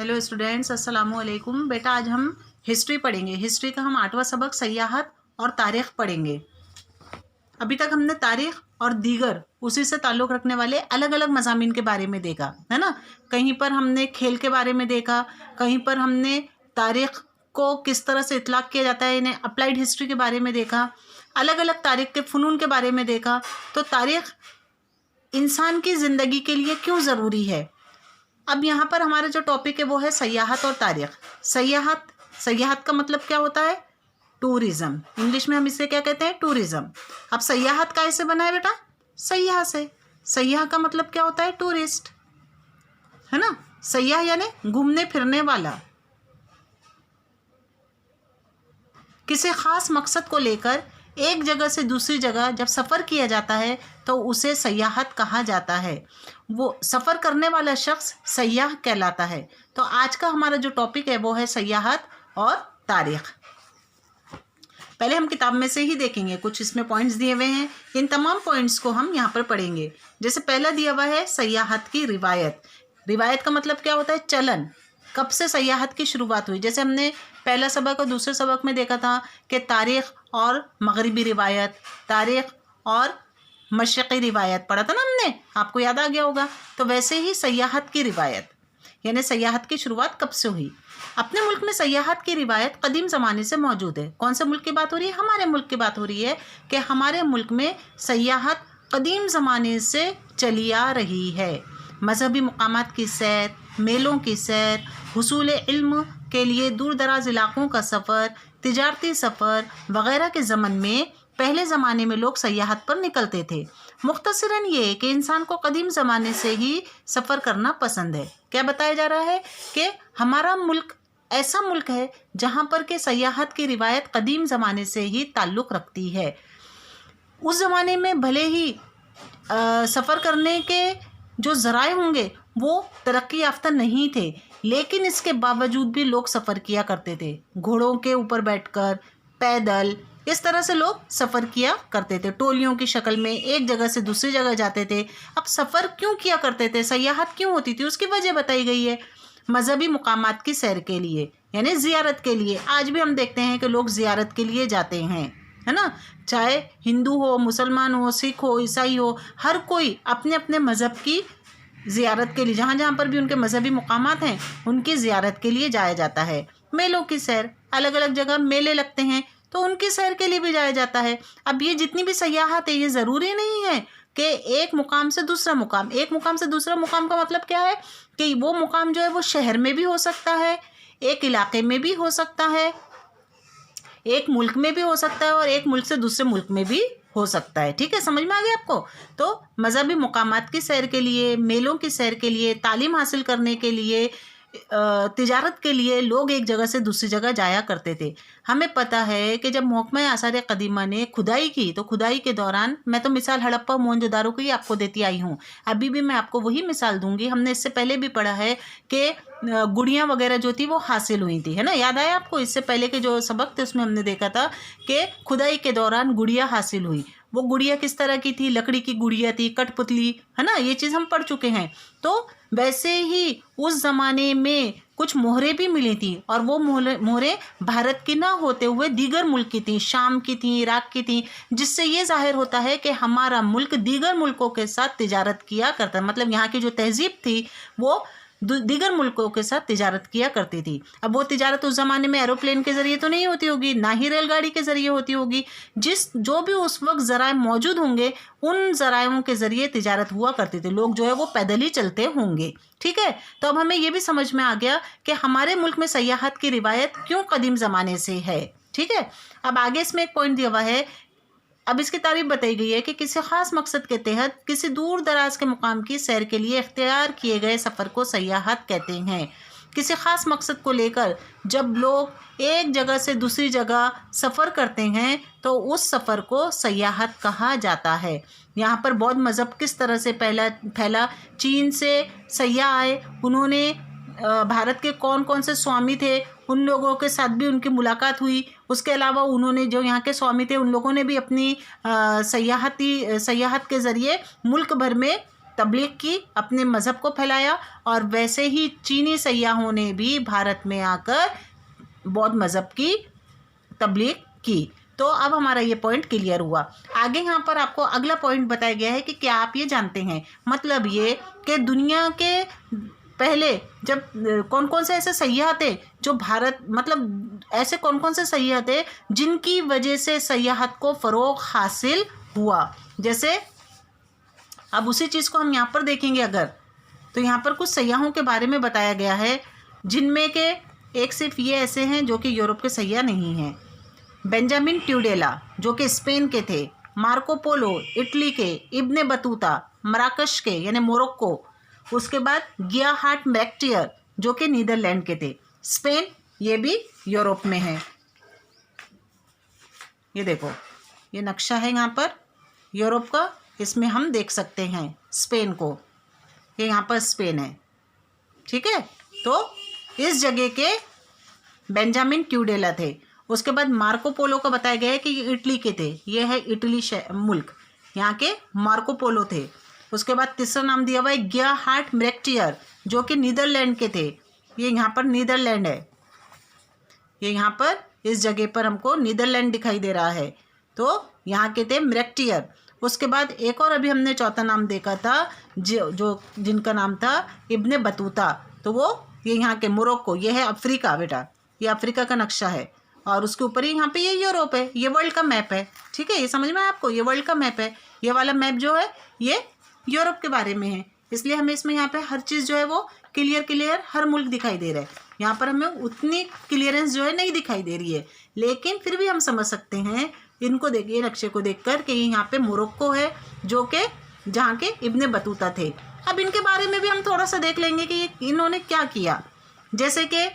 Hello students, अस्सलाम वालेकुम। बेटा आज हम हिस्ट्री पढ़ेंगे। हिस्ट्री का हम 8वां सबक सयाहत और तारीख़ पढ़ेंगे। अभी तक हमने तारीख़ और दीगर उसी से ताल्लुक़ रखने वाले अलग अलग मज़ामीन के बारे में देखा है ना। कहीं पर हमने खेल के बारे में देखा, कहीं पर हमने तारीख़ को किस तरह से इतलाक़ किया जाता है, इन्हें अप्लाइड हिस्ट्री के बारे में देखा, अलग अलग तारीख़ के फ़नून के बारे में देखा। तो तारीख़ इंसान की ज़िंदगी के लिए क्यों ज़रूरी है। अब यहाँ पर हमारा जो टॉपिक है वो है सयाहत और तारीख़। सयाहत का मतलब क्या होता है? टूरिज़्म। इंग्लिश में हम इसे क्या कहते हैं? टूरिज़्म। अब सयाहत कैसे बना है बेटा? सयाह से। सयाह का मतलब क्या होता है? टूरिस्ट, है ना। सयाह यानी घूमने फिरने वाला। किसी ख़ास मकसद को लेकर एक जगह से दूसरी जगह जब सफ़र किया जाता है तो उसे सयाहत कहा जाता है। वो सफ़र करने वाला शख्स सयाह कहलाता है। तो आज का हमारा जो टॉपिक है वो है सयाहत और तारीख़। पहले हम किताब में से ही देखेंगे, कुछ इसमें पॉइंट्स दिए हुए हैं। इन तमाम पॉइंट्स को हम यहाँ पर पढ़ेंगे। जैसे पहला दिया हुआ है सयाहत की रिवायत। रिवायत का मतलब क्या होता है? चलन। कब से सयाहत की शुरुआत हुई? जैसे हमने पहला सबक और दूसरे सबक में देखा था कि तारीख़ और मगरिबी रिवायत, तारीख़ और मशरिक़ी रिवायत पढ़ा था ना हमने, आपको याद आ गया होगा। तो वैसे ही सयाहत की रिवायत यानी सयाहत की शुरुआत कब से हुई। अपने मुल्क में सयाहत की रिवायत कदीम ज़माने से मौजूद है। कौन से मुल्क की बात हो रही है? हमारे मुल्क की बात हो रही है कि हमारे मुल्क में सयाहत कदीम ज़माने से चली आ रही है। मजहबी मकामात की सैर, मेलों की सैर, हुसूल इल्म के लिए दूर दराज इलाक़ों का सफ़र, तिजारती सफ़र वग़ैरह के ज़मन में पहले ज़माने में लोग सयाहत पर निकलते थे। मुख्तसरन ये कि इंसान को कदीम ज़माने से ही सफ़र करना पसंद है। क्या बताया जा रहा है कि हमारा मुल्क ऐसा मुल्क है जहाँ पर के सयाहत की रिवायत कदीम ज़माने से ही ताल्लुक़ रखती है। उस ज़माने में भले ही सफ़र करने के जो ज़राए होंगे वो तरक्की याफ्ता नहीं थे, लेकिन इसके बावजूद भी लोग सफ़र किया करते थे। घोड़ों के ऊपर बैठकर, पैदल, इस तरह से लोग सफ़र किया करते थे। टोलियों की शक्ल में एक जगह से दूसरी जगह जाते थे। अब सफ़र क्यों किया करते थे, सयाहत क्यों होती थी, उसकी वजह बताई गई है। मजहबी मुकामात की सैर के लिए यानी ज़ियारत के लिए। आज भी हम देखते हैं कि लोग ज़ियारत के लिए जाते हैं, है ना। चाहे हिंदू हो, मुसलमान हो, सिख हो, ईसाई हो, हर कोई अपने अपने मज़हब की ज़ियारत के लिए, जहाँ जहाँ पर भी उनके मजहबी मुकामात हैं उनकी ज़ियारत के लिए जाया जाता है। मेलों की सैर, अलग अलग जगह मेले लगते हैं तो उनकी सैर के लिए भी जाया जाता है। अब ये जितनी भी सयाहत है ये ज़रूरी नहीं है कि एक मुकाम से दूसरा मुकाम। एक मुकाम से दूसरा मुकाम का मतलब क्या है कि वो मुकाम जो है वो शहर में भी हो सकता है, एक इलाके में भी हो सकता है, एक मुल्क में भी हो सकता है और एक मुल्क से दूसरे मुल्क में भी हो सकता है। ठीक है, समझ में आ गया आपको। तो मजहबी मुकामात की सैर के लिए, मेलों की सैर के लिए, तालीम हासिल करने के लिए, तिजारत के लिए लोग एक जगह से दूसरी जगह जाया करते थे। हमें पता है कि जब महकमा आसार कदीमा ने खुदाई की तो खुदाई के दौरान, मैं तो मिसाल हड़प्पा मोहनजोदारो की आपको देती आई हूँ, अभी भी मैं आपको वही मिसाल दूंगी। हमने इससे पहले भी पढ़ा है कि गुड़ियाँ वगैरह जो थी वो हासिल हुई थी, है ना। याद आया आपको? इससे पहले के जो सबक थे उसमें हमने देखा था कि खुदाई के दौरान गुड़िया हासिल हुई। वो गुड़िया किस तरह की थी? लकड़ी की गुड़िया थी, कठपुतली, है ना। ये चीज़ हम पढ़ चुके हैं। तो वैसे ही उस ज़माने में कुछ मोहरें भी मिली थी और वो मोहरें भारत की ना होते हुए दीगर मुल्क की थी, शाम की थी, इराक की थी, जिससे ये जाहिर होता है कि हमारा मुल्क दीगर मुल्कों के साथ तिजारत किया करता है। मतलब यहाँ की जो तहजीब थी वो दीगर मुल्कों के साथ तिजारत किया करती थी। अब वो तिजारत उस ज़माने में एरोप्लेन के ज़रिए तो नहीं होती होगी, ना ही रेलगाड़ी के ज़रिए होती होगी। जो भी उस वक्त ज़राए मौजूद होंगे उन ज़रायों के ज़रिए तिजारत हुआ करती थी। लोग जो है वो पैदल ही चलते होंगे। ठीक है, तो अब हमें ये भी समझ में आ गया कि हमारे मुल्क में सयाहत की रिवायत क्यों कदीम ज़माने से है। ठीक है, अब आगे इसमें एक पॉइंट दिया हुआ है। अब इसकी तारीफ बताई गई है कि किसी ख़ास मकसद के तहत किसी दूर दराज के मुकाम की सैर के लिए इख्तियार किए गए सफ़र को सयाहत कहते हैं। किसी ख़ास मकसद को लेकर जब लोग एक जगह से दूसरी जगह सफ़र करते हैं तो उस सफ़र को सयाहत कहा जाता है। यहाँ पर बौद्ध मज़हब किस तरह से फैला। चीन से सयाह आए, उन्होंने भारत के कौन कौन से स्वामी थे उन लोगों के साथ भी उनकी मुलाकात हुई। उसके अलावा उन्होंने जो यहाँ के स्वामी थे उन लोगों ने भी अपनी सयाहत के ज़रिए मुल्क भर में तबलीग की, अपने मज़हब को फैलाया, और वैसे ही चीनी सयाहों ने भी भारत में आकर बौद्ध मज़हब की तबलीग की। तो अब हमारा ये पॉइंट क्लियर हुआ। आगे यहाँ पर आपको अगला पॉइंट बताया गया है कि क्या आप ये जानते हैं, मतलब ये कि दुनिया के पहले जब कौन कौन से ऐसे सयाह थे जो भारत, मतलब ऐसे कौन कौन से सयाह थे जिनकी वजह से सयाहत को फ़रोग़ हासिल हुआ। जैसे अब उसी चीज़ को हम यहाँ पर देखेंगे अगर, तो यहाँ पर कुछ सयाहों के बारे में बताया गया है, जिनमें के एक सिर्फ ये ऐसे हैं जो कि यूरोप के सयाह नहीं हैं। बेंजामिन ट्यूडेला जो कि स्पेन के थे, मार्को पोलो इटली के, इब्ने बतूता मराकश के यानी मोरक्को, उसके बाद गियाहार्ट मैक्टियर जो कि नीदरलैंड के थे। स्पेन ये भी यूरोप में है। ये देखो, ये नक्शा है यहाँ पर यूरोप का, इसमें हम देख सकते हैं स्पेन को, ये यहाँ पर स्पेन है, ठीक है। तो इस जगह के बेंजामिन ट्यूडेला थे। उसके बाद मार्को पोलो का बताया गया है कि ये इटली के थे, ये है इटली मुल्क, यहाँ के मार्को पोलो थे। उसके बाद तीसरा नाम दिया हुआ है गियाहार्ट मैक्टियर जो कि नीदरलैंड के थे, ये यहाँ पर नीदरलैंड है, ये यहाँ पर इस जगह पर हमको नीदरलैंड दिखाई दे रहा है, तो यहाँ के थे मैक्टियर। उसके बाद एक और अभी हमने चौथा नाम देखा था जो जिनका नाम था इब्ने बतूता, तो वो ये यहाँ के मोरक्को, ये है अफ्रीका बेटा, ये अफ्रीका का नक्शा है, और उसके ऊपर ही यहाँ पे ये यूरोप है, ये वर्ल्ड का मैप है, ठीक है, ये समझ में आया आपको, ये वर्ल्ड का मैप है। ये वाला मैप जो है ये यूरोप के बारे में है, इसलिए हमें इसमें यहाँ पे हर चीज़ जो है वो क्लियर हर मुल्क दिखाई दे रहा है। यहाँ पर हमें उतनी क्लियरेंस जो है नहीं दिखाई दे रही है, लेकिन फिर भी हम समझ सकते हैं इनको देखिए, नक्शे को देखकर कि यहाँ पे मोरक्को है जो कि जहाँ के इब्ने बतूता थे। अब इनके बारे में भी हम थोड़ा सा देख लेंगे कि इन्होंने क्या किया। जैसे कि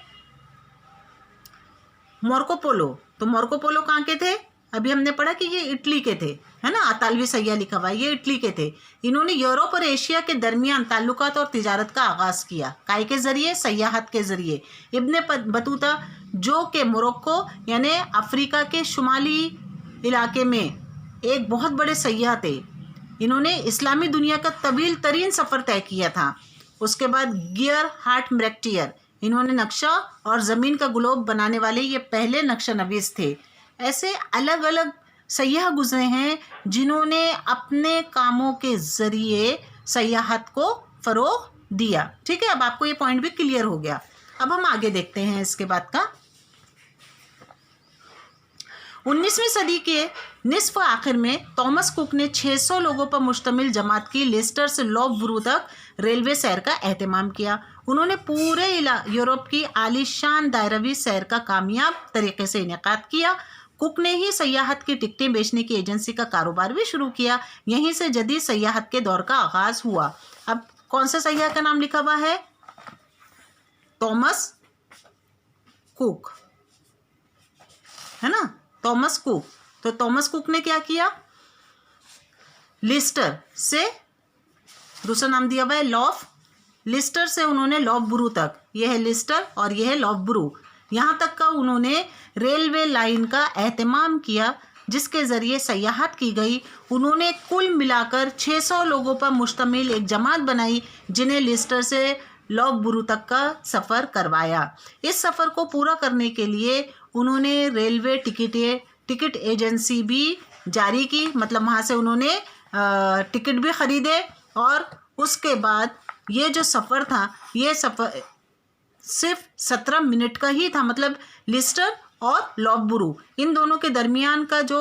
मार्को पोलो, तो मार्को पोलो कहाँ के थे, अभी हमने पढ़ा कि ये इटली के थे, है ना, अतालवी सयाह लिखा हुआ है, ये इटली के थे। इन्होंने यूरोप और एशिया के दरमियान ताल्लुकात और तिजारत का आगाज़ किया, काय के ज़रिए, सयाहत के ज़रिए। इब्ने बतूता जो कि मोरक्को यानी अफ्रीका के शुमाली इलाके में एक बहुत बड़े सयाह थे, इन्होंने इस्लामी दुनिया का तवील तरीन सफ़र तय किया था। उसके बाद गियाहार्ट मैक्टियर, इन्होंने नक्शा और ज़मीन का ग्लोब बनाने वाले ये पहले नक्शा नवीस थे। ऐसे अलग अलग सयाह गुजरे हैं जिन्होंने अपने कामों के ज़रिए सयाहत को फ़रोग़ दिया, ठीक है। अब आपको ये पॉइंट भी क्लियर हो गया। अब हम आगे देखते हैं इसके बाद का। 19वीं सदी के निस्फ आखिर में थॉमस कुक ने 600 लोगों पर मुश्तमिल जमात की लेस्टर से लॉफब्रू तक रेलवे सैर का एहतमाम किया। उन्होंने पूरे यूरोप की आलीशान दायरवी सैर का कामयाब तरीके से इनेकाद किया। कुक ने ही सयाहत की टिकटें बेचने की एजेंसी का कारोबार भी शुरू किया। यहीं से जदीद सयाहत के दौर का आगाज़ हुआ। अब कौन से सयाह का नाम लिखा हुआ है, थॉमस कुक, है ना, थॉमस कुक। तो थॉमस कुक ने क्या किया, लिस्टर से, दूसरा नाम दिया हुआ है लॉफ, लिस्टर से उन्होंने लॉफब्रू तक, यह है लिस्टर और यह है लॉफब्रू, यहाँ तक का उन्होंने रेलवे लाइन का एहतमाम किया जिसके ज़रिए सयाहत की गई। उन्होंने कुल मिलाकर 600 लोगों पर मुश्तमिल एक जमात बनाई जिन्हें लिस्टर से लॉफब्रू तक का सफ़र करवाया। इस सफ़र को पूरा करने के लिए उन्होंने रेलवे टिकट एजेंसी भी जारी की, मतलब वहाँ से उन्होंने टिकट भी ख़रीदे, और उसके बाद ये जो सफ़र था, ये सफ़र सिर्फ 17 मिनट का ही था। मतलब लिस्टर और लॉफब्रू इन दोनों के दरमियान का जो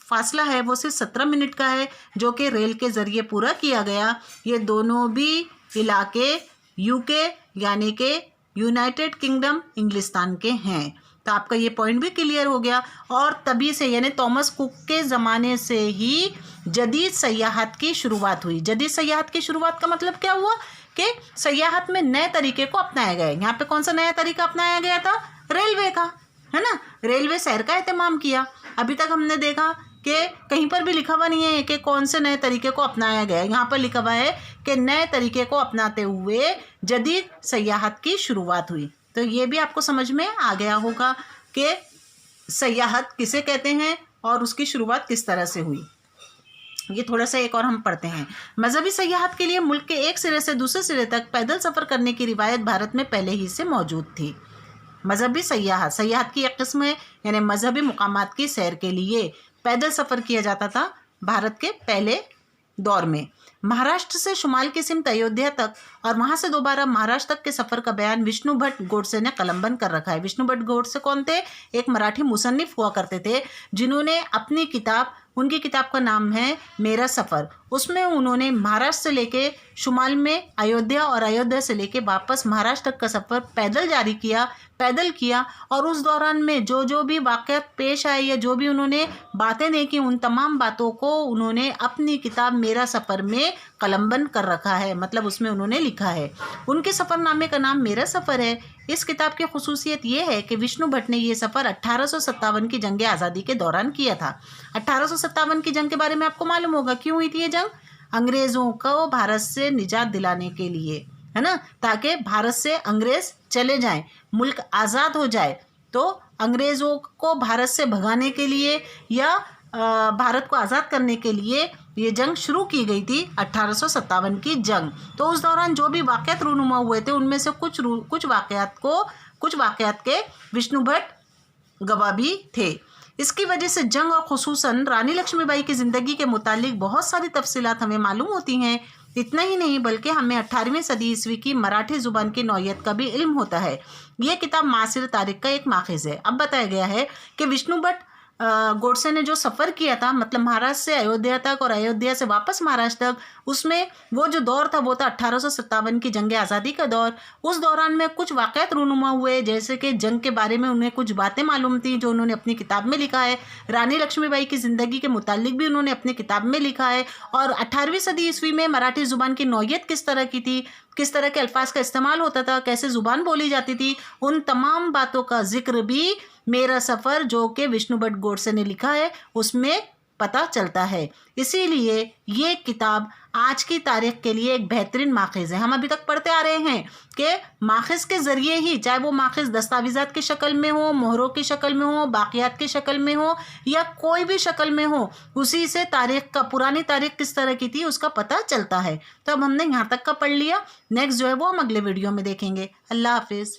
फासला है वो सिर्फ 17 मिनट का है, जो कि रेल के ज़रिए पूरा किया गया। ये दोनों भी इलाके यूके यानी कि यूनाइटेड किंगडम इंग्लिस्तान के हैं। तो आपका ये पॉइंट भी क्लियर हो गया। और तभी से यानी थॉमस कुक के ज़माने से ही जदीद सयाहत की शुरुआत हुई। जदीद सयाहत की शुरुआत का मतलब क्या हुआ कि सयाहत में नए तरीके को अपनाया गया। यहाँ पे कौन सा नया तरीका अपनाया गया था, रेलवे का, है ना, रेलवे सैर का एहतमाम किया। अभी तक हमने देखा कि कहीं पर भी लिखा हुआ नहीं है कि कौन से नए तरीके को अपनाया गया। यहाँ पर लिखा हुआ है कि नए तरीके को अपनाते हुए जदीद सयाहत की शुरुआत हुई। तो ये भी आपको समझ में आ गया होगा कि सयाहत किसे कहते हैं और उसकी शुरुआत किस तरह से हुई। ये थोड़ा सा एक और हम पढ़ते हैं। मजहबी सयाहत के लिए मुल्क के एक सिरे से दूसरे सिरे तक पैदल सफ़र करने की रिवायत भारत में पहले ही से मौजूद थी। मजहबी सयाहत की एक किस्म है, यानी मजहबी मुकामात की सैर के लिए पैदल सफ़र किया जाता था भारत के पहले दौर में। महाराष्ट्र से शुमाल की सिमत अयोध्या तक और वहाँ से दोबारा महाराष्ट्र तक के सफ़र का बयान विष्णु भट्ट गोडसे ने कलमबंद कर रखा है। विष्णु भट्ट गोडसे कौन थे? एक मराठी मुसन्निफ हुआ करते थे, जिन्होंने अपनी किताब, उनकी किताब का नाम है मेरा सफ़र, उसमें उन्होंने महाराष्ट्र से लेके शुमाल में अयोध्या और अयोध्या से लेके वापस महाराष्ट्र तक का सफ़र पैदल किया और उस दौरान में जो भी वाक़यात पेश आए या जो भी उन्होंने बातें देखी, उन तमाम बातों को उन्होंने अपनी किताब मेरा सफ़र में कलमबंद कर रखा है, मतलब उसमें उन्होंने लिखा है। उनके सफ़रनामे का नाम मेरा सफ़र है। इस किताब की खुसूसियत ये है कि विष्णु भट्ट ने ये सफ़र 1857 की जंग आज़ादी के दौरान किया था। 1857 की जंग के बारे में आपको मालूम होगा, क्यों हुई थी ये जंग? अंग्रेज़ों को भारत से निजात दिलाने के लिए, है ना, ताकि भारत से अंग्रेज़ चले जाएं, मुल्क आज़ाद हो जाए। तो अंग्रेज़ों को भारत से भगाने के लिए या भारत को आज़ाद करने के लिए ये जंग शुरू की गई थी, 1857 की जंग। तो उस दौरान जो भी वाक़यात रूनुमा हुए थे, उनमें से कुछ वाक़यात के विष्णु भट्ट गवाह भी थे। इसकी वजह से जंग और खुसूसन रानी लक्ष्मीबाई की ज़िंदगी के मुतालिक बहुत सारी तफसीलात हमें मालूम होती हैं। इतना ही नहीं बल्कि हमें 18वीं सदी ईस्वी की मराठी ज़ुबान की नौयत का भी इल्म होता है। यह किताब मासिर तारीख का एक माखिज़ है। अब बताया गया है कि विष्णु भट्ट गोडसे ने जो सफ़र किया था, मतलब महाराष्ट्र से अयोध्या तक और अयोध्या से वापस महाराष्ट्र तक, उसमें वो जो दौर था वो था 1857 की जंग आज़ादी का दौर। उस दौरान में कुछ वाक़यात रूनुमा हुए, जैसे कि जंग के बारे में उन्हें कुछ बातें मालूम थी जो उन्होंने अपनी किताब में लिखा है। रानी लक्ष्मीबाई की ज़िंदगी के मुतालिक भी उन्होंने अपनी किताब में लिखा है। और 18वीं सदी ईस्वी में मराठी ज़ुबान की नौयत किस तरह की थी, किस तरह के अल्फाज का इस्तेमाल होता था, कैसे ज़ुबान बोली जाती थी, उन तमाम बातों का जिक्र भी मेरा सफ़र, जो कि विष्णु भट्ट गोडसे ने लिखा है, उसमें पता चलता है। इसीलिए ये किताब आज की तारीख के लिए एक बेहतरीन माखिज़ है। हम अभी तक पढ़ते आ रहे हैं कि माखिज़ के ज़रिए ही, चाहे वो माखिज़ दस्तावेज़ात की शक्ल में हो, मोहरों की शक्ल में हो, बाक़ियात की शक्ल में हो या कोई भी शक्ल में हो, उसी से तारीख़ का, पुरानी तारीख़ किस तरह की थी उसका पता चलता है। तो अब हमने यहाँ तक का पढ़ लिया। नेक्स्ट जो है वो हम अगले वीडियो में देखेंगे। अल्लाह हाफिज़।